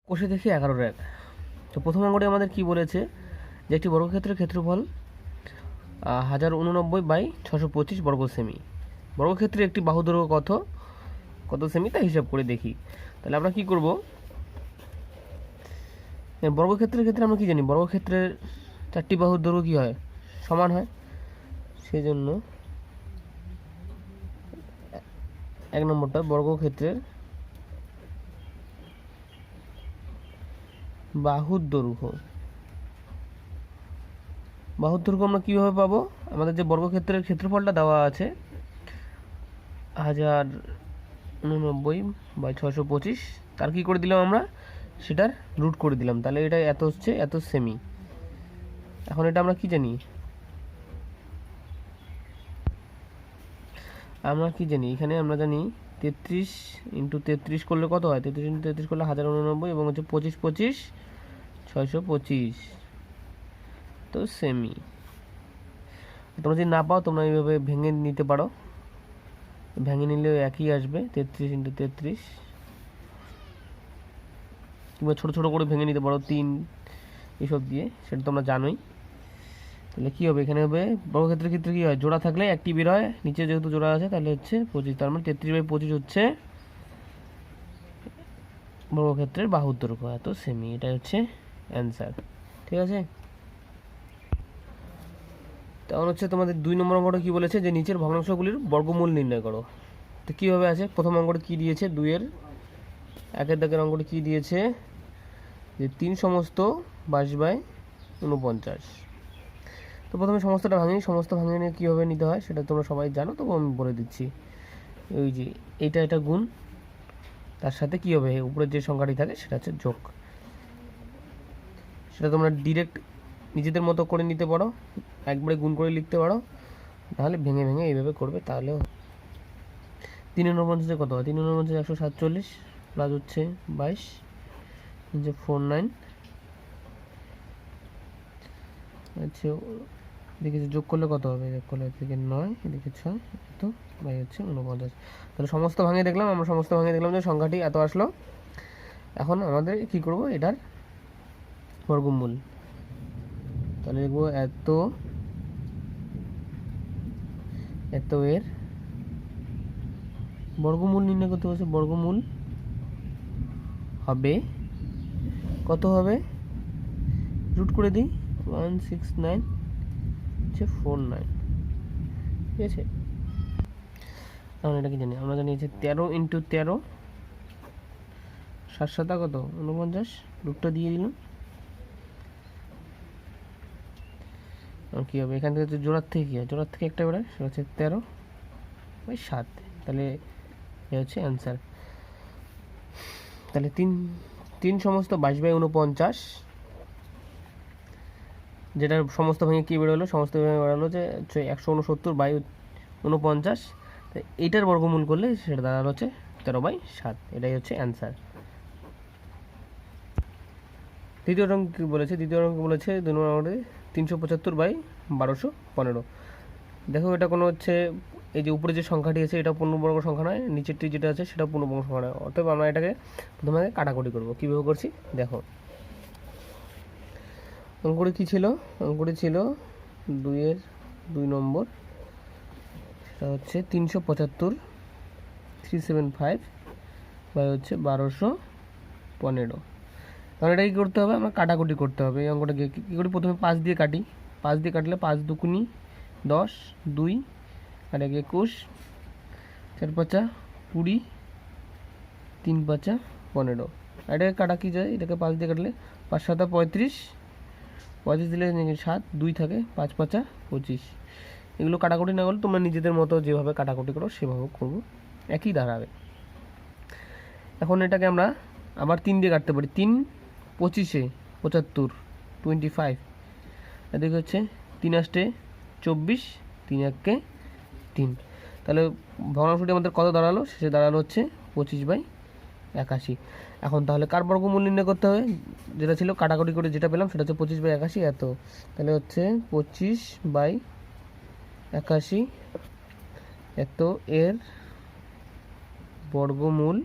কষে দেখি 11 এক। তো প্রথম অঙ্কটি আমাদের কি বলেছে যে একটি বর্গক্ষেত্রের ক্ষেত্রফল 1089/625 বর্গ সেমি। বর্গক্ষেত্রে একটি বাহু দৈর্ঘ্য কত কত সেমি তা হিসাব করে দেখি। তাহলে আমরা কি করব, বর্গক্ষেত্রের ক্ষেত্রে আমরা কি জানি, বর্গক্ষেত্রের চারটি বাহুর দৈর্ঘ্য কী হয়, সমান হয়। সেই জন্য 1 নম্বরটা বর্গক্ষেত্রের বাহুর দৈর্ঘ্য। বাহুর দৈর্ঘ্য আমরা কীভাবে পাবো, আমাদের যে বর্গক্ষেত্রের ক্ষেত্রফলটা দেওয়া আছে 1089/625, তার কী করে দিলাম আমরা, সেটার রুট করে দিলাম। তাহলে এটা এত হচ্ছে এত সেমি। এখন এটা আমরা কি জানি, এখানে আমরা জানি 33 × 33 করলে কত হয়, 33 × 33 করলে 1089 এবং হচ্ছে 25 25 625, তো সেমি। তোমরা যদি না পাও তোমরা এইভাবে ভেঙে নিতে পারো, ভেঙে নিলেও একই আসবে, 33 × 33, কিংবা ছোটো ছোটো করে ভেঙে নিতে পারো 3 এসব দিয়ে, সেটা তোমরা জানোই। তাহলে কী হবে, এখানে হবে বর্গক্ষেত্রের ক্ষেত্রে কী হয়, জোড়া থাকলে একটি বের হয়, নিচে যেহেতু জোড়া আছে তাহলে হচ্ছে 25, তার মানে 33/25 হচ্ছে বর্গক্ষেত্রের বাহুর দৈর্ঘ্য, এত সেমি। এটা হচ্ছে অ্যান্সার, ঠিক আছে। তখন হচ্ছে তোমাদের 2 নম্বর অঙ্কটা কী বলেছে, যে নিচের ভগ্নাংশগুলির বর্গমূল নির্ণয় করো। তো কীভাবে আছে, প্রথম অঙ্কটা কী দিয়েছে, 2-এর 1-এর দাগের অঙ্কটা কী দিয়েছে, যে 3 সমস্ত 22/49। তো প্রথমে সমস্তটা ভাঙিয়ে নিয়ে কীভাবে নিতে হয় সেটা তোমরা সবাই জানো, তবু আমি বলে দিচ্ছি। ওই যে এটা গুণ, তার সাথে কী হবে, উপরের যে সংখ্যাটি থাকে সেটা হচ্ছে যোগ। সেটা তোমরা ডিরেক্ট নিজেদের মতো করে নিতে পারো, একবারে গুণ করে লিখতে পারো, নাহলে ভেঙে ভেঙে এইভাবে করবে, তাহলেও। 3/49 কত হয়, 3/49 147, প্লাস হচ্ছে 22 হচ্ছে 49, আচ্ছা দেখেছি যোগ করলে কত হবে, যোগ করলে এদিকে 9 এদিকে 6, তো বাই হচ্ছে 49। তাহলে সমস্ত ভাঙিয়ে দেখলাম, আমরা সমস্ত ভাঙিয়ে দেখলাম যে সংখ্যাটি এত আসলো। এখন আমাদের কি করব, এটার বর্গমূল। তাহলে দেখবো এত এর বর্গমূল নির্ণয় করতে বলছে। বর্গমূল হবে কত হবে, রুট করে দিই, 169/49, ঠিক আছে। আমরা এটা কি জানি, আমরা জানি যে 13 × 13 7 কত 49, রুটটা দিয়ে দিলাম। আর কী হবে, এখান থেকে হচ্ছে জোড়ার থেকে কী হয়, জোড়ার থেকে একটা বেড়ায়, সেটা হচ্ছে 13/7। তাহলে এ হচ্ছে অ্যান্সার। তাহলে 3 সমস্ত 22/49, যেটার সমস্ত ভেঙে কী বেরোলো, সমস্ত ভেঙে বেরোলো যে 169/49। এইটার বর্গমূল করলে সেটা দাঁড়ানো হচ্ছে 13/7, এটাই হচ্ছে অ্যান্সার। দ্বিতীয় অঙ্ক কী বলেছে, 2 নম্বর 375/1215। দেখো এটা কোনো হচ্ছে, এই যে উপরে যে সংখ্যাটি আছে এটা পূর্ণবর্গ সংখ্যা নয়, নিচেরটি যেটা আছে সেটা পূর্ণবর্গ সংখ্যা নয়, অতএব আমরা এটাকে প্রথমে কাটাকুটি করবো। কীভাবে করছি দেখো, অঙ্কটি কী ছিল, অঙ্কটি ছিল 2-এর 2 নম্বর, সেটা হচ্ছে 375 বাই হচ্ছে 1215। তাহলে এটা কী করতে হবে, আমরা কাটাকুটি করতে হবে। এই অঙ্কটাকে কী করি, প্রথমে 5 দিয়ে কাটি, 5 দিয়ে কাটলে 5 দুগুনি 10, 2 আর 1 21, 4 5 20, 3 5 15। এটাকে কাটা কি যায়, এটাকে 5 দিয়ে কাটলে 5 7 35, 35 দিলে 7, 2 থাকে, 5 5 25। এগুলো কাটাকুটি না করলে তোমরা নিজেদের মতো যেভাবে কাটাকুটি করো সেভাবে করবো, একই দাঁড়াবে। এখন এটাকে আমরা আবার 3 দিয়ে কাটতে পারি, 3 25 75, 25। এদিকে হচ্ছে 3 8 24, 3 1 3। তাহলে ভগ্নাংশটি আমাদের কত দাঁড়ালো, শেষে দাঁড়ালো হচ্ছে 25/81। এখন তাহলে কার বর্গমূল নির্ণয় করতে হবে, যেটা ছিল কাটাকুটি করে যেটা পেলাম সেটা হচ্ছে 25/81 এত। তাহলে হচ্ছে 25/81 এত এর বর্গমূল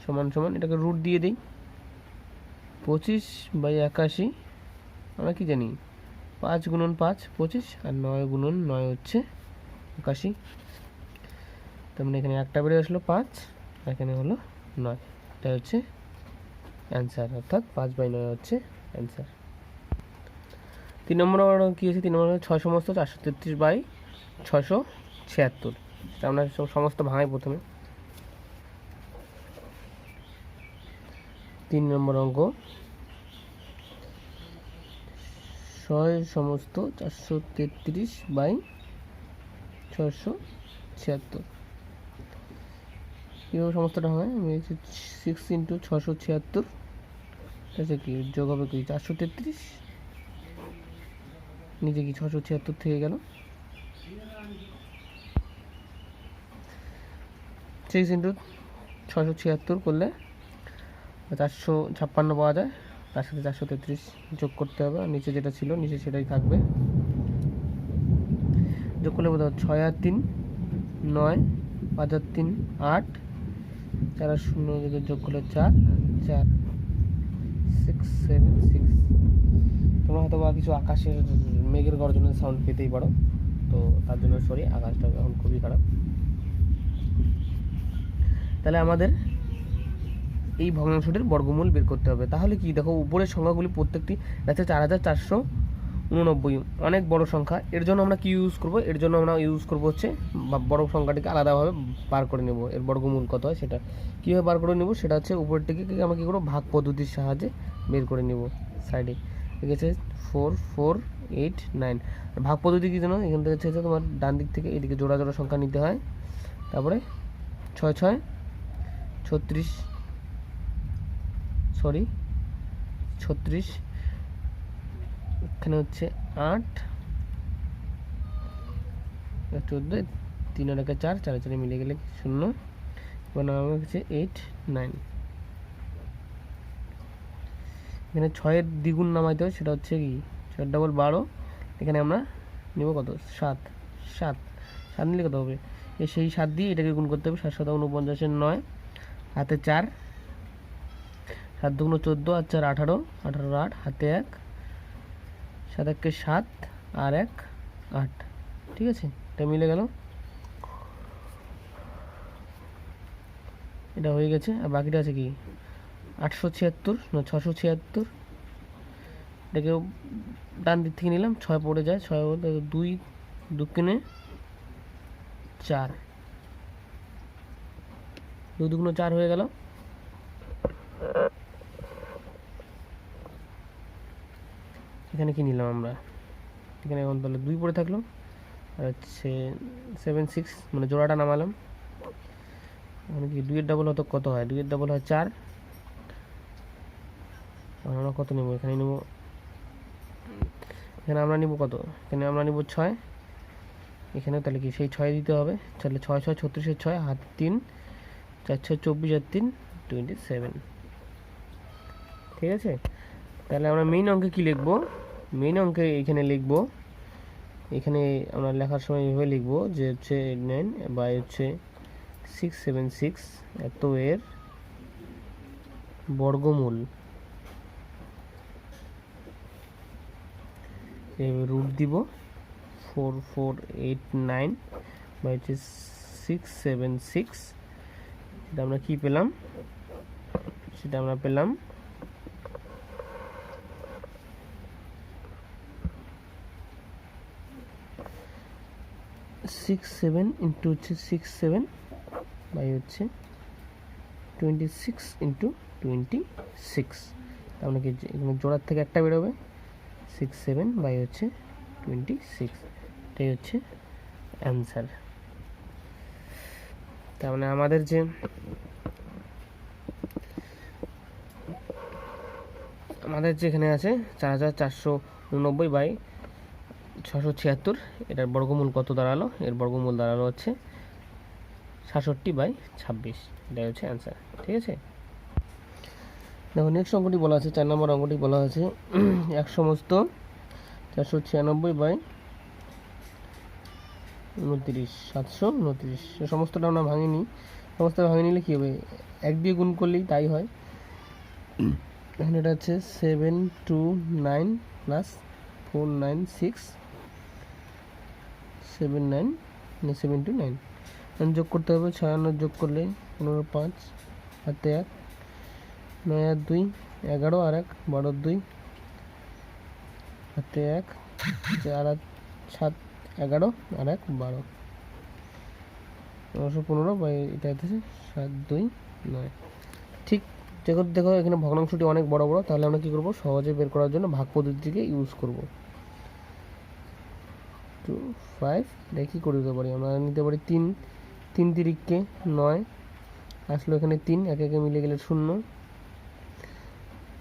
সমান সমান এটাকে রুট দিয়ে দিই, 25/81 আমরা কি জানি 5 × 5 25 আর 9 × 9 হচ্ছে 81। তার মানে এখানে একটা বেড়ে আসলো 5, এখানে হলো 9, এটা হচ্ছে অ্যান্সার, অর্থাৎ 5/9 হচ্ছে অ্যান্সার। 3 নম্বর কী আছে? 3 নম্বর 6 সমস্ত 433/676, এটা আমরা সমস্ত ভাঙাই প্রথমে। 3 নম্বর অঙ্ক 6 সমস্ত 433/676, কীভাবে সমস্তটা হয়? আমি 6 × 676 আছে কি যোগ হবে কি 433, নিচে কি 676 থেকে গেল, 6 × 676 করলে 456 পাওয়া যায়, তার সাথে 433 যোগ করতে হবে, আর নিচে যেটা ছিল নিচে সেটাই থাকবে। যোগ করলে বোধ হয় 6 আর 3 9, 5 আর 3 8, 4 আর 0 যোগ করলে 4 4 6 7 6। তোমরা হয়তো বা কিছু আকাশের মেঘের গর্জনের সাউন্ড পেতেই পারো, তো তার জন্য সরি, আকাশটা এখন খুবই খারাপ। তাহলে আমাদের এই ভগ্নাংশটির বর্গমূল বের করতে হবে। তাহলে কি দেখো, উপরের সংখ্যাগুলি প্রত্যেকটি আছে 4489, অনেক বড় সংখ্যা। এর জন্য আমরা কি ইউজ করব? এর জন্য আমরা ইউজ করব হচ্ছে বড় সংখ্যাটিকে আলাদাভাবে বার করে নেব, এর বর্গমূল কত হয় সেটা কীভাবে বার করে নেব, সেটা হচ্ছে উপরটিকে আমরা কী করবো, ভাগ পদ্ধতির সাহায্যে বের করে নেব। সাইডে ঠিক আছে 4 4 8 9, ভাগ পদ্ধতি কী জানো? এখান থেকে হচ্ছে তোমার ডান দিক থেকে এদিকে জোড়া জোড়া সংখ্যা নিতে হয়, তারপরে 6 6 36 এখানে হচ্ছে 8 14, 3 আর 1 4, 4 4 মিলে গেলে 0, এবার আমার হচ্ছে 8 9। এখানে 6-এর দ্বিগুণ নামাইতে হয়, সেটা হচ্ছে কি 4 ডাবল 12, এখানে আমরা নেব কত 7 7 7 নিলে কত হবে? সেই 7 দিয়ে এটাকে গুণ করতে হবে, 7 7 49 9, হাতে 4, 7 2 14 আর 4 18 18 8, হাতে 1, 7 1 7 আর 1 8, ঠিক আছে, এটা মিলে গেল, এটা হয়ে গেছে। আর বাকিটা আছে কি 876 না 676, এটাকে ডান দিক থেকে নিলাম, 6 পড়ে যায়, 6 2 2 4, 2 2 4 হয়ে গেল। এখানে কি নিলাম আমরা? এখানে এখন তাহলে 2 পড়ে থাকলো, আর হচ্ছে 7 6 মানে জোড়াটা নামালাম। এখানে কি 2 এর ডাবল হতো কত হয়? 2 এর ডাবল হয় 4, আমরা কত নেব? এখানে নেব, এখানে আমরা নিব কত? এখানে আমরা নিব 6, এখানে তাহলে কি সেই 6 দিতে হবে, তাহলে 6 6 36 6, হাত 3, 4 6 24 আর 3 27, ঠিক আছে। তাহলে আমরা মেইন অঙ্কে কি লিখব? মেইন অঙ্কে এখানে লিখব, এখানে আমরা লেখার সময় এভাবে লিখব যে হচ্ছে 9 বাই হচ্ছে 676, এত এর বর্গমূল, রুট দিব 4489 বাই হচ্ছে 676, এটা আমরা কি পেলাম? সেটা আমরা পেলাম 67 ইন্টু হচ্ছে 67 বাই হচ্ছে 26 ইন্টু 26, তার মানে কি এখানে জোড়ার থেকে একটা বেরোবে 67 বাই হচ্ছে 26, এটাই হচ্ছে অ্যান্সার। তার মানে আমাদের যেখানে আছে 4489 বাই 676, এটার বর্গমূল কত দাঁড়ালো? এর বর্গমূল দাঁড়ালো হচ্ছে 66/26, এটাই হচ্ছে অ্যান্সার, ঠিক আছে। দেখো নেক্সট অঙ্কটি বলা আছে, 4 নম্বর অঙ্কটি বলা আছে 1 সমস্ত 496/29, 729, সমস্তটা আমরা ভাঙিনি, সমস্ত ভাঙে নিলে কী হবে, 1 দিয়ে গুণ করলেই তাই হয়। এখন এটা হচ্ছে 729 প্লাস 496 79 729 যোগ করতে হবে। 56 যোগ করলে 15 5 হাতে 1 9 আর 2 11 আর 1 12 2 হাতে 1 4 আর 7 11 আর 1 12 915 বা এটা হচ্ছে 7 2 9। ঠিক দেখো দেখো এখানে ভগ্নাংশটি অনেক বড় বড়, তাহলে আমরা কী করবো, সহজে বের করার জন্য ভাগ পদ্ধতিকে ইউজ করব। 2 5 এটা কী করে দিতে পারি, আমরা নিতে পারি 3 3 তিরিককে 9 আসলো, এখানে 3 একে একে মিলে গেলে 0,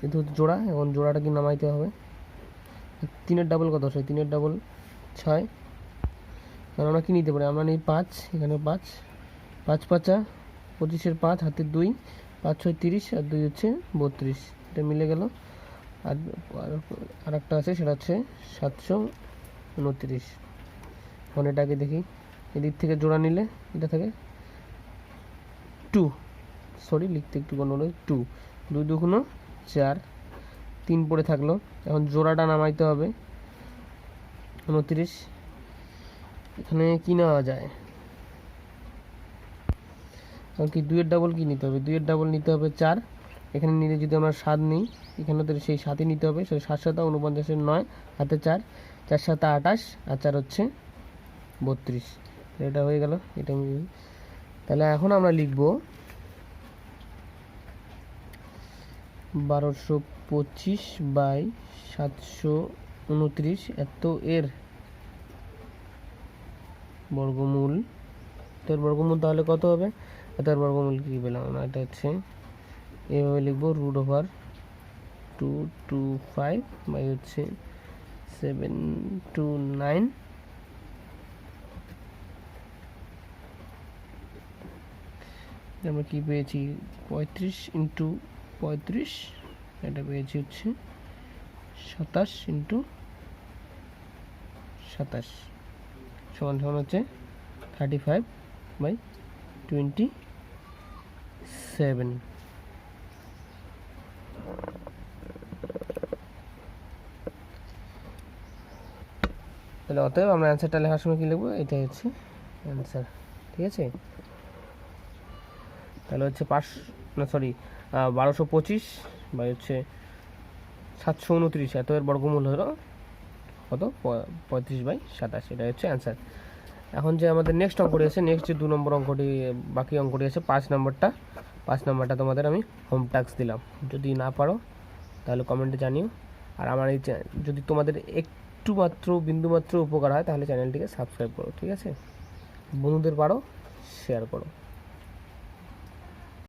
এটা জোড়া। এখন জোড়াটা কি নামাইতে হবে, 3-এর ডাবল কত হয়, 3-এর ডাবল 6। কারণ আমরা কী নিতে পারি, আমরা নিই 5, এখানে 5 5 5 25-এর 5 হাতে 2 5 6 30 আর 2 হচ্ছে 32, এটা মিলে গেল। আর একটা আছে সেটা হচ্ছে 729। এখন এটাকে দেখি, এদিক থেকে জোড়া নিলে এটা থাকে 2, সরি লিখতে একটু গন্ডগোল, 2 2 2 4 3 পড়ে থাকলো। এখন জোড়াটা নামাইতে হবে 29। এখানে কি নেওয়া যায়, কারণ কি 2-এর ডাবল কি নিতে হবে, 2-এর ডাবল নিতে হবে 4, এখানে নিলে যদি আমরা 7 নিই এখানে তো সেই 7ই নিতে হবে। সেই 7 7 49-এর 9 হাতে 4 4 7 28 আর 4 হচ্ছে 32, এটা হয়ে গেল। এটা তাহলে এখন আমরা লিখব 1225 বাই 729 এত এর বর্গমূল। এর বর্গমূল তাহলে কত হবে, এটার বর্গমূল কী পেলাম আমরা, এটা হচ্ছে এভাবে লিখব, √225 বাই হচ্ছে 729 আমরা কী পেয়েছি, 35 ইন্টু 35, এটা পেয়েছি হচ্ছে 27 ইন্টু 27 সমান সমান হচ্ছে 35 বাই 27। তাহলে অতএব আমরা অ্যান্সারটা লেখার সময় কী লিখবো, এটাই হচ্ছে অ্যান্সার। ঠিক আছে, তাহলে হচ্ছে 1225 বাই হচ্ছে 729 এত এর বর্গমূল হলো কত, 35 বাই 27, এটা হচ্ছে অ্যান্সার। এখন যে আমাদের নেক্সট অঙ্কটি আছে, নেক্সট যে 2 নম্বর অঙ্কটি বাকি অঙ্কটি আছে 5 নম্বরটা তোমাদের আমি হোম টাস্ক দিলাম, যদি না পারো তাহলে কমেন্টে জানিও। আর আমার এই যদি তোমাদের একটু মাত্র বিন্দুমাত্র উপকার হয় তাহলে চ্যানেলটিকে সাবস্ক্রাইব করো। ঠিক আছে, বন্ধুদের পারো শেয়ার করো।